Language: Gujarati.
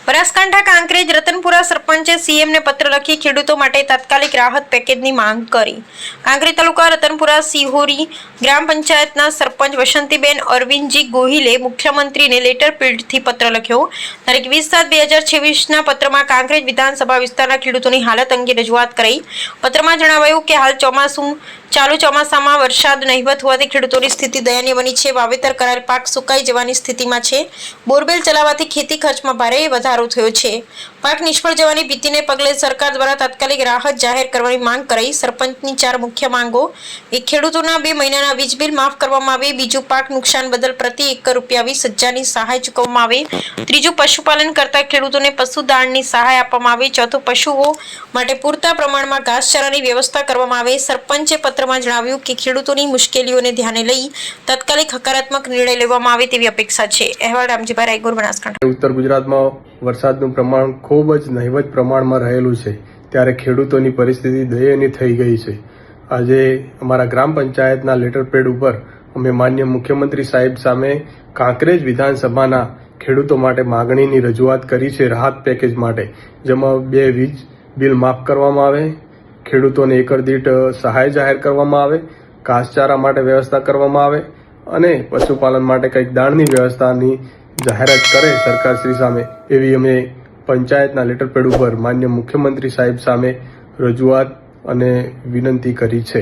બનાસકાંઠા કાંકરેજ રતનપુરા સરપંચે સીએમને પત્ર લખી ખેડૂતો માટે તાત્કાલિક રાહત પેકેજની માંગ કરી। કાંકરેજ તાલુકા રતનપુરા સિહોરી ગ્રામ પંચાયતના સરપંચ વસંતીબેન અરવિંદજી ગોહિલે મુખ્યમંત્રીને લેટર પેડથી પત્ર લખ્યો। તારીખ 20/7/2026ના પત્રમાં કાંકરેજ વિધાનસભા વિસ્તારના ખેડૂતોની હાલત અંગે રજૂઆત કરાઈ। પત્રમાં જણાવાયું કે હાલ ચાલુ ચોમાસામાં વરસાદ નહિવત હોવાથી ખેડૂતોની સ્થિતિ દયનીય બની છે। વાવેતર કરાયેલ પાક સુકાઈ જવાની સ્થિતિમાં છે। બોરવેલ ચલાવવાથી ખેતી ખર્ચમાં ભારે વધારો થયો છે। પાક નિષ્ફળ જવાની ભીતિને પગલે સરકાર દ્વારા તાત્કાલિક રાહત જાહેર કરવાની માંગ કરાઈ। સરપંચની 4 મુખ્ય માંગો: એક, ખેડૂતોના 2 મહિનાના વીજ બિલ માફ કરવામાં આવે। બીજું, પાક નુકસાન બદલ પ્રતિ એકર ₹20,000ની સહાય ચૂકવવામાં આવે। ત્રીજું, પશુપાલન કરતા ખેડૂતોને પશુ દાણની સહાય આપવામાં આવે। ચોથું, પશુઓ માટે પૂરતા પ્રમાણમાં ઘાસચારાની વ્યવસ્થા કરવામાં આવે। સરપંચે પત્રમાં જણાવ્યું કે ખેડૂતોની મુશ્કેલીઓને ધ્યાને લઈ તાત્કાલિક હકારાત્મક નિર્ણય લેવામાં આવે તેવી અપેક્ષા છે। અહેવાલ રામજીભાઈ રાયગુર, બનાસકાંઠા। ઉત્તર ગુજરાતમાં વરસાદનું પ્રમાણ ખૂબ જ નહિવત પ્રમાણમાં રહેલું છે, ત્યારે ખેડૂતોની પરિસ્થિતિ દયનીય થઈ ગઈ છે। આજે અમારા ગ્રામ પંચાયતના લેટર પેડ ઉપર અમે માન્ય મુખ્યમંત્રી સાહેબ સામે કાંકરેજ વિધાનસભાના ખેડૂતો માટે માગણીની રજૂઆત કરી છે રાહત પેકેજ માટે, જેમાં 2 વીજ બિલ માફ કરવામાં આવે, ખેડૂતોને એકર દીઠ સહાય જાહેર કરવામાં આવે, ઘાસચારા માટે વ્યવસ્થા કરવામાં આવે અને પશુપાલન માટે કંઈક દાણની વ્યવસ્થાની જાહેરાત કરે સરકારશ્રી સામે, એવી અમે પંચાયતના લેટર પેડ ઉપર માન્ય મુખ્યમંત્રી સાહેબ સામે રજૂઆત અને વિનંતી કરી છે।